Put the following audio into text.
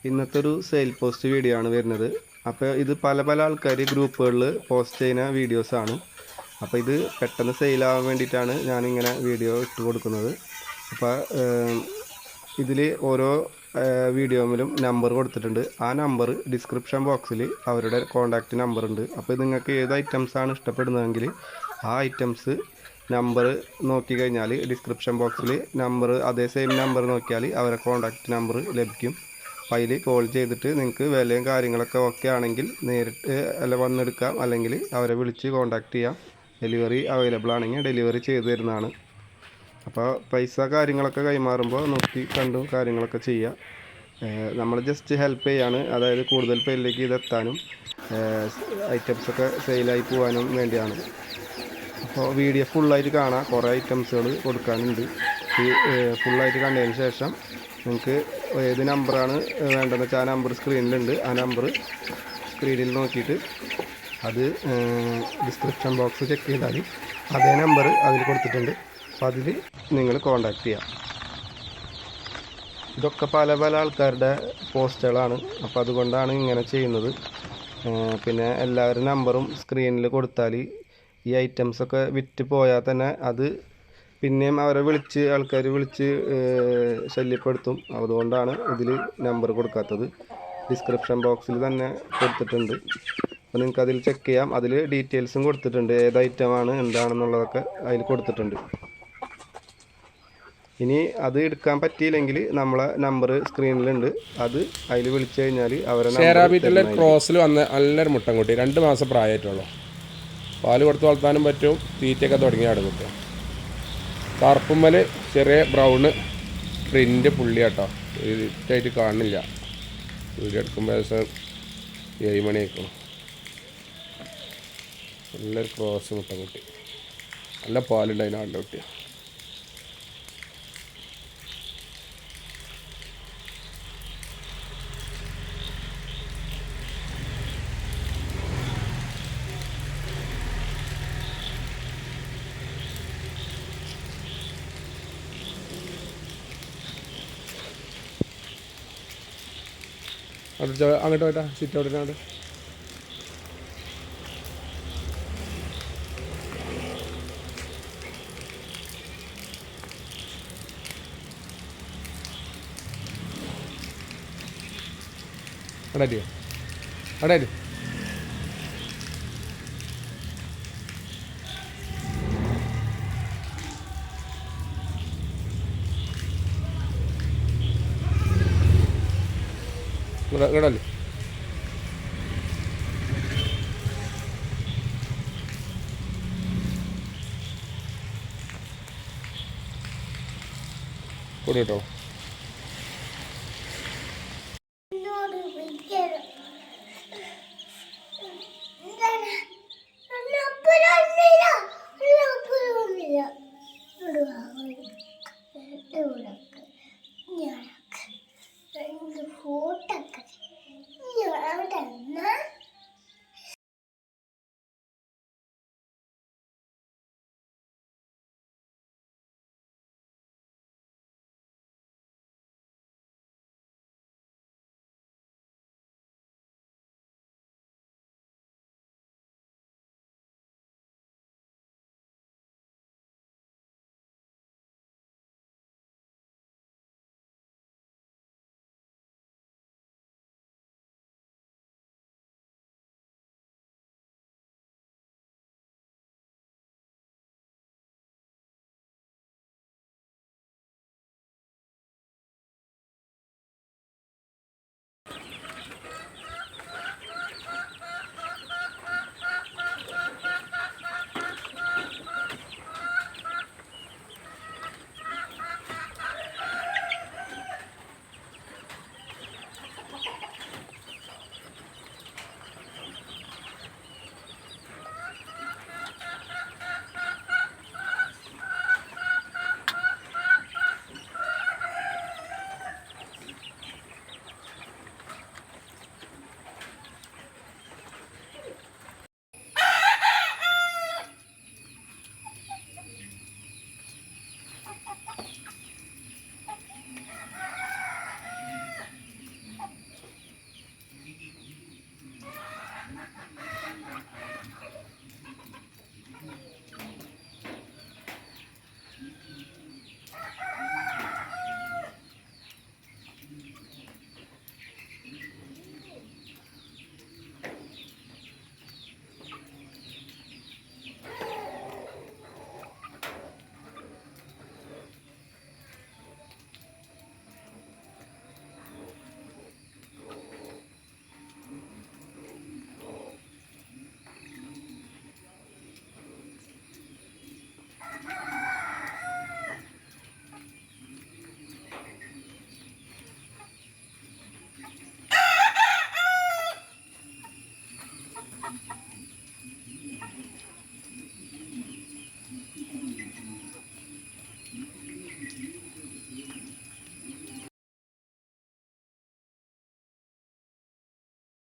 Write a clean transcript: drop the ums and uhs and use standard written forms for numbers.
ഇന്നത്തെ ഒരു sale post video ആണ് വരുന്നത്. അപ്പോൾ ഇത് പല പല ആൾക്കാർ ഗ്രൂപ്പുകളിൽ പോസ്റ്റ് ചെയ്യുന്ന വീഡിയോസാണ്. അപ്പോൾ ഇത് പെട്ടെന്ന് സെയിലാവാൻ വേണ്ടിയിട്ടാണ് ഞാനിങ്ങനെ വീഡിയോ ഇട്ട് കൊടുക്കുന്നത്. അപ്പോൾ ഇതിൽ ഓരോ വീഡിയോയിലും നമ്പർ കൊടുത്തിട്ടുണ്ട്. ആ നമ്പർ ഡിസ്ക്രിപ്ഷൻ ബോക്സിൽ അവരുടെ കോൺടാക്റ്റ് നമ്പർ ഉണ്ട്. അപ്പോൾ നിങ്ങൾക്ക് ഏത് ഐറ്റംസാണ് ഇഷ്ടപ്പെടുന്നതെങ്കിൽ ആ ഐറ്റംസ് നമ്പർ നോക്കിക്കഴിഞ്ഞാൽ ഡിസ്ക്രിപ്ഷൻ ബോക്സിൽ നമ്പർ അതേ സെയിം നമ്പർ നോക്കിയാൽ അവരെ കോൺടാക്റ്റ് നമ്പർ ലഭിക്കും. അപ്പോൾ അതിൽ കോൾ ചെയ്തിട്ട് നിങ്ങൾക്ക് വിലയും കാര്യങ്ങളൊക്കെ ഓക്കെ ആണെങ്കിൽ നേരിട്ട് വന്നെടുക്കാം, അല്ലെങ്കിൽ അവരെ വിളിച്ച് കോൺടാക്റ്റ് ചെയ്യാം. ഡെലിവറി അവൈലബിൾ ആണെങ്കിൽ ഡെലിവറി ചെയ്തു തരുന്നതാണ്. അപ്പോൾ പൈസ കാര്യങ്ങളൊക്കെ കൈമാറുമ്പോൾ നോക്കി കണ്ടും കാര്യങ്ങളൊക്കെ ചെയ്യുക. നമ്മൾ ജസ്റ്റ് ഹെൽപ്പ് ചെയ്യാണ്, അതായത് കൂടുതൽ പേരിലേക്ക് ഇതെത്താനും ഐറ്റംസൊക്കെ സെയിലായി പോകാനും വേണ്ടിയാണ്. അപ്പോൾ വീഡിയോ ഫുള്ളായിട്ട് കാണാം, കുറേ ഐറ്റംസുകൾ കൊടുക്കാനുണ്ട്. ഈ ഫുള്ളായിട്ട് കണ്ടതിന് ശേഷം നിങ്ങൾക്ക് ഏത് നമ്പറാണ് വേണ്ടതെന്ന് വെച്ചാൽ ആ നമ്പർ സ്ക്രീനിലുണ്ട്. ആ നമ്പർ സ്ക്രീനിൽ നോക്കിയിട്ട് അത് ഡിസ്ക്രിപ്ഷൻ ബോക്സ് ചെക്ക് ചെയ്താൽ അതേ നമ്പർ അതിൽ കൊടുത്തിട്ടുണ്ട്. അപ്പോൾ അതിൽ നിങ്ങൾ കോൺടാക്റ്റ് ചെയ്യാം. ഇതൊക്കെ പല പല ആൾക്കാരുടെ പോസ്റ്റുകളാണ്, അപ്പോൾ അതുകൊണ്ടാണ് ഇങ്ങനെ ചെയ്യുന്നത്. പിന്നെ എല്ലാവരും നമ്പറും സ്ക്രീനിൽ കൊടുത്താൽ ഈ ഐറ്റംസൊക്കെ വിറ്റ് പോയാൽ തന്നെ അത് പിന്നെയും അവരെ ആൾക്കാർ വിളിച്ച് ശല്യപ്പെടുത്തും. അതുകൊണ്ടാണ് ഇതിൽ നമ്പർ കൊടുക്കാത്തത്. ഡിസ്ക്രിപ്ഷൻ ബോക്സിൽ തന്നെ കൊടുത്തിട്ടുണ്ട്. അപ്പോൾ നിങ്ങൾക്ക് അതിൽ ചെക്ക് ചെയ്യാം. അതിൽ ഡീറ്റെയിൽസും കൊടുത്തിട്ടുണ്ട്, ഏത് ഐറ്റമാണ് എന്താണെന്നുള്ളതൊക്കെ അതിൽ കൊടുത്തിട്ടുണ്ട്. ഇനി അത് എടുക്കാൻ പറ്റിയില്ലെങ്കിൽ നമ്മളെ നമ്പർ സ്ക്രീനിലുണ്ട്, അത് അതിൽ വിളിച്ചു കഴിഞ്ഞാൽ അവരെ ക്രോസിൽ വന്ന് നല്ലൊരു മുട്ടൻ കുട്ടി 2 മാസം പ്രായമായിട്ടുള്ളൂ. പാല് കൊടുത്ത് വളർത്താനും പറ്റും, തീറ്റയൊക്കെ തുടങ്ങിയാണ് കുട്ടി. കറുപ്പുമ്മൽ ചെറിയ ബ്രൗണ് പ്രിൻ്റ് പുള്ളിയാട്ടോ, ഇതായിട്ട് കാണുന്നില്ല. വീഡിയോ എടുക്കുമ്പോൾ ഏകദേശം 7 മണിയായിരിക്കണം. നല്ലൊരു ക്രോസ് മുട്ടൻകുട്ടി, നല്ല പാലുണ്ട് അതിനാളുടെ കുട്ടി. അങ്ങോട്ട് പോയിട്ടാ സിറ്റ് ഔട്ടിനാണ്ട്. അവിടെ അവിടെ ഇടല്ലേ കൂടി കേട്ടോ.